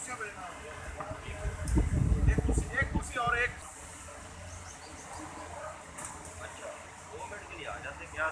एक कुर्सी और एक। अच्छा, 2 मिनट के लिए आ जाते क्या?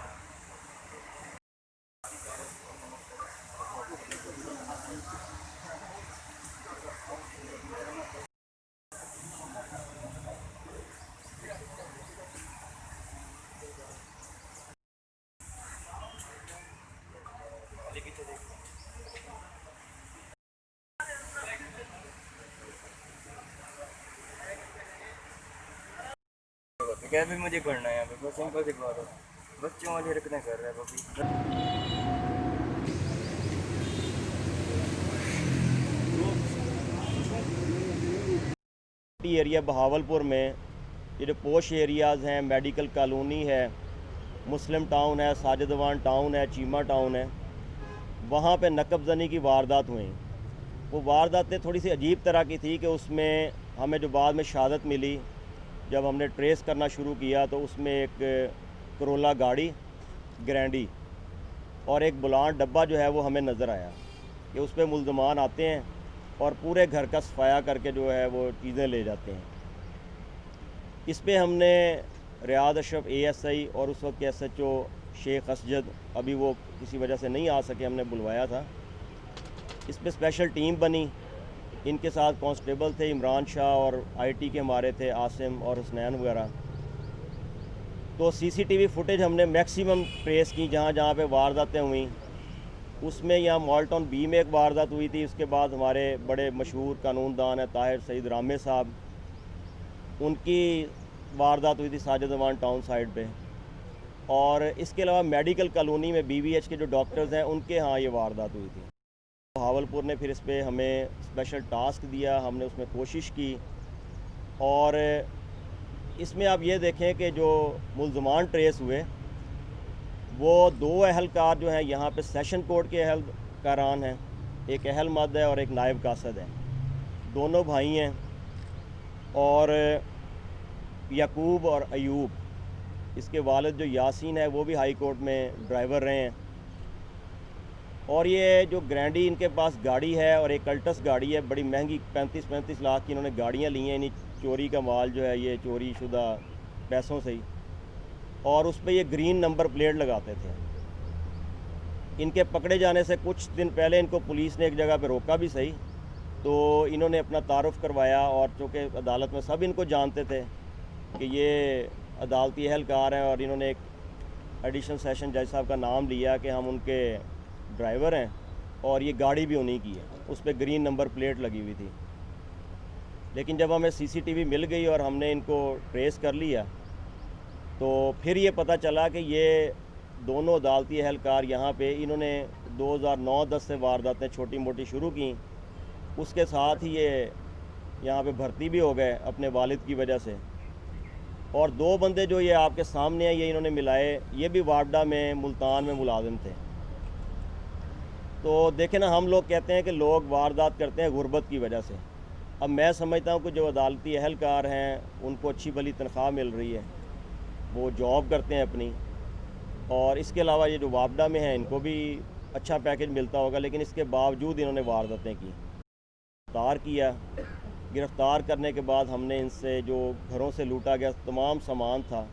क्या भी मुझे करना है यहाँ पे, बस सिंपल सी बात है। बच्चों वाली हरकतें कर रहे हैं बबी। एरिया बहावलपुर में ये जो पोश एरियाज़ हैं, मेडिकल कॉलोनी है, मुस्लिम टाउन है, साजिदवान टाउन है, चीमा टाउन है, वहाँ पे नकबजनी की वारदात हुई। वो वारदातें थोड़ी सी अजीब तरह की थी कि उसमें हमें जो बाद में शहादत मिली, जब हमने ट्रेस करना शुरू किया तो उसमें एक करोला गाड़ी, ग्रैंडी और एक बुलान डब्बा जो है वो हमें नज़र आया कि उस पर मुल्ज़मान आते हैं और पूरे घर का सफाया करके जो है वो चीज़ें ले जाते हैं। इस पे हमने रियाद अशरफ ASI और उस वक्त के SHO शेख असजद, अभी वो किसी वजह से नहीं आ सके, हमने बुलवाया था। इस पे स्पेशल टीम बनी, इनके साथ कांस्टेबल थे, इमरान शाह, और IT के हमारे थे आसिम और हुसनैन वगैरह। तो CCTV फुटेज हमने मैक्सिमम ट्रेस की जहाँ जहाँ पे वारदातें हुई। उसमें यहाँ मॉल्टन B में एक वारदात हुई थी, उसके बाद हमारे बड़े मशहूर कानूनदान है ताहिर सईद रामे साहब, उनकी वारदात हुई थी साजिदवान टाउन साइड पे। और इसके अलावा मेडिकल कॉलोनी में BVH के जो डॉक्टर्स हैं उनके यहाँ ये वारदात हुई थी। बहावलपुर ने फिर इस पर हमें स्पेशल टास्क दिया, हमने उसमें कोशिश की। और इसमें आप ये देखें कि जो मुल्ज़मान ट्रेस हुए वो 2 अहलकार जो हैं यहाँ पे सेशन कोर्ट के अहलकारान हैं, एक अहल मद है और एक नायब कासद है, दोनों भाई हैं। और याकूब और अयूब, इसके वालिद जो यासीन है वो भी हाई कोर्ट में ड्राइवर रहे हैं। और ये जो ग्रैंडी इनके पास गाड़ी है और एक अल्टस गाड़ी है, बड़ी महंगी 35-35 लाख की इन्होंने गाड़ियाँ ली हैं। इन्हीं चोरी का माल जो है ये चोरी शुदा पैसों से ही, और उस पर ये ग्रीन नंबर प्लेट लगाते थे। इनके पकड़े जाने से कुछ दिन पहले इनको पुलिस ने एक जगह पे रोका भी सही, तो इन्होंने अपना तारुफ करवाया, और चूँकि अदालत में सब इनको जानते थे कि ये अदालती अहलकार हैं, और इन्होंने एक एडिशनल सेशन जज साहब का नाम लिया कि हम उनके ड्राइवर हैं, और ये गाड़ी भी उन्हीं की है, उस पर ग्रीन नंबर प्लेट लगी हुई थी। लेकिन जब हमें CCTV मिल गई और हमने इनको ट्रेस कर लिया तो फिर ये पता चला कि ये दोनों अदालती अहलकार यहाँ पे इन्होंने 2009-10 से वारदातें छोटी मोटी शुरू की। उसके साथ ही ये यहाँ पे भर्ती भी हो गए अपने वालिद की वजह से। और 2 बंदे जो ये आपके सामने हैं ये इन्होंने मिलाए, ये भी वापडा में मुल्तान में मुलाजिम थे। तो देखें ना, हम लोग कहते हैं कि लोग वारदात करते हैं गुर्बत की वजह से। अब मैं समझता हूँ कि जो अदालती अहलकार हैं उनको अच्छी भली तनख्वाह मिल रही है, वो जॉब करते हैं अपनी, और इसके अलावा ये जो वापडा में हैं इनको भी अच्छा पैकेज मिलता होगा, लेकिन इसके बावजूद इन्होंने वारदातें की। गिरफ़्तार किया, गिरफ़्तार करने के बाद हमने इनसे जो घरों से लूटा गया तमाम सामान था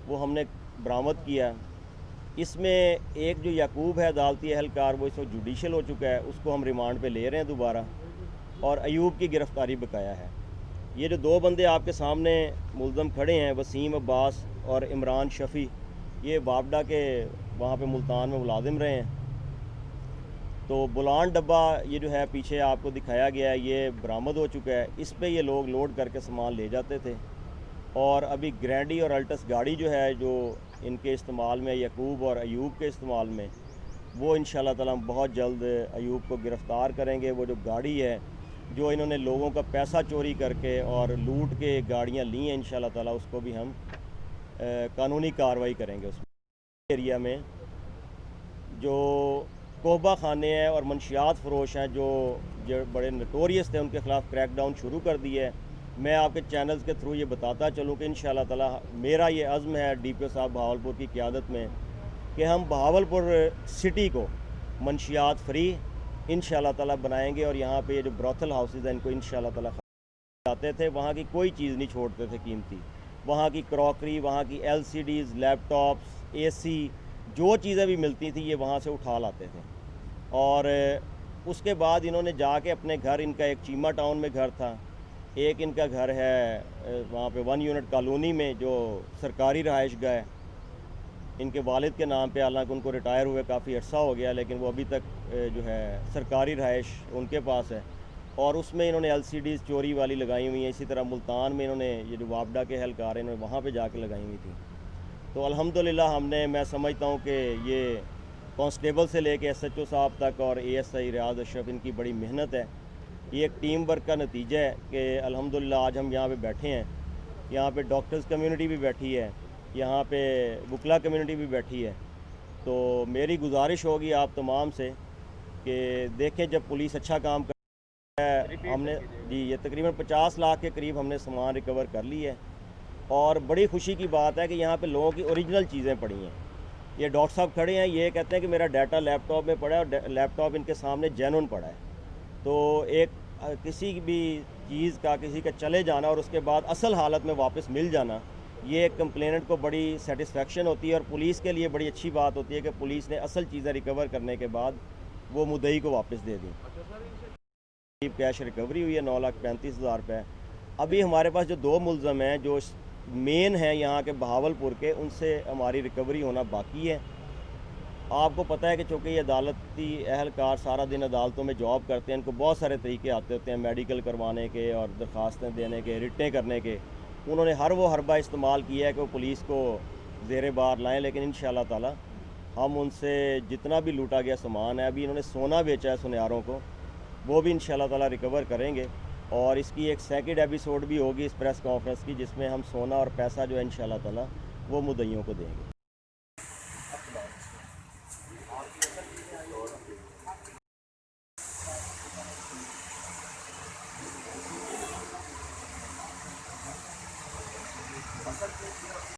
वो हमने बरामद किया। इसमें एक जो याकूब है अदालती अहलकार, वो इस वक्त जुडिशल हो चुका है, उसको हम रिमांड पे ले रहे हैं दोबारा, और अयूब की गिरफ़्तारी बकाया है। ये जो 2 बंदे आपके सामने मुल्ज़म खड़े हैं, वसीम अब्बास और इमरान शफ़ी, ये वापडा के वहाँ पे मुल्तान में मुलाजिम रहे हैं। तो बुलान डब्बा ये जो है पीछे आपको दिखाया गया है, ये बरामद हो चुका है। इस पे ये लोग लोड करके सामान ले जाते थे। और अभी ग्रैंडी और अल्टस गाड़ी जो है जो इनके इस्तेमाल में, याकूब और अयूब के इस्तेमाल में, वो इंशाल्लाह ताला हम बहुत जल्द अयूब को गिरफ़्तार करेंगे। वो जो गाड़ी है जो इन्होंने लोगों का पैसा चोरी करके और लूट के गाड़ियाँ ली हैं, इंशाल्लाह ताला उसको भी हम कानूनी कार्रवाई करेंगे। उस एरिया में जो कोहबा खाने हैं और मंशियात फ़रोश हैं जो बड़े नटोरियस थे, उनके ख़िलाफ़ क्रैकडाउन शुरू कर दिया है। मैं आपके चैनल्स के थ्रू ये बताता चलूँ कि इंशाल्लाह ताला मेरा ये अज़्म है DPO साहब बहावलपुर की क़ियादत में कि हम बहावलपुर सिटी को मंशियात फ्री इंशाल्लाह ताला बनाएंगे। और यहाँ पे ये जो ब्रॉथल हाउसेज हैं इनको इंशाल्लाह ताला जाते थे, वहाँ की कोई चीज़ नहीं छोड़ते थे कीमती। वहाँ की क्रॉकरी, वहाँ की LCDs, लैपटॉप्स, AC, जो चीज़ें भी मिलती थी ये वहाँ से उठा लाते थे। और उसके बाद इन्होंने जाके अपने घर, इनका एक चीमा टाउन में घर था, एक इनका घर है वहाँ पे 1 यूनिट कॉलोनी में जो सरकारी रहाइश गाह है इनके वालिद के नाम पे। हालांकि उनको रिटायर हुए काफ़ी अर्सा हो गया, लेकिन वो अभी तक जो है सरकारी रहाइश उनके पास है। और उसमें इन्होंने LCDs चोरी वाली लगाई हुई हैं। इसी तरह मुल्तान में इन्होंने ये जो वापडा के एहलकार हैं इन्होंने वहाँ पे जाके लगाई हुई थी। तो अल्हम्दुलिल्लाह हमने, मैं समझता हूँ कि ये कांस्टेबल से लेके SHO साहब तक और ASI रियाज अशरफ, इनकी बड़ी मेहनत है। ये एक टीम वर्क का नतीजा है कि अल्हम्दुलिल्लाह आज हम यहाँ पे बैठे हैं। यहाँ पे डॉक्टर्स कम्युनिटी भी बैठी है, यहाँ पे वकला कम्युनिटी भी बैठी है। तो मेरी गुजारिश होगी आप तमाम से कि देखें जब पुलिस अच्छा काम कर है। हमने जी ये तकरीबन 50 लाख के करीब हमने सामान रिकवर कर ली है। और बड़ी खुशी की बात है कि यहाँ पे लोगों की ओरिजिनल चीज़ें पड़ी हैं। ये डॉक्टर साहब खड़े हैं, ये कहते हैं कि मेरा डाटा लैपटॉप में पड़ा है और लैपटॉप इनके सामने जेन्युइन पड़ा है। तो एक किसी भी चीज़ का, किसी का चले जाना और उसके बाद असल हालत में वापस मिल जाना, ये एक कंप्लेनेंट को बड़ी सेटिस्फेक्शन होती है और पुलिस के लिए बड़ी अच्छी बात होती है कि पुलिस ने असल चीज़ें रिकवर करने के बाद वो मुद्दई को वापस दे दी। कैश रिकवरी हुई है 9,35,000 रुपये। अभी हमारे पास जो 2 मुलज़म हैं जो मेन हैं यहाँ के बहावलपुर के, उनसे हमारी रिकवरी होना बाकी है। आपको पता है कि चूँकि ये अदालती एहलकार सारा दिन अदालतों में जॉब करते हैं, इनको बहुत सारे तरीके आते होते हैं मेडिकल करवाने के और दरख्वास्तें देने के, रिटें करने के। उन्होंने हर वो हरबा इस्तेमाल किया है कि वो पुलिस को ज़ेरे बार लाएँ, लेकिन इंशाल्लाह ताला हम उनसे जितना भी लूटा गया सामान है, अभी इन्होंने सोना बेचा है सुनियारों को, वो भी इंशाल्लाह ताला रिकवर करेंगे। और इसकी एक सेकंड एपिसोड भी होगी इस प्रेस कॉन्फ्रेंस की, जिसमें हम सोना और पैसा जो है इंशाल्लाह ताला वो मुद्दइयों को देंगे।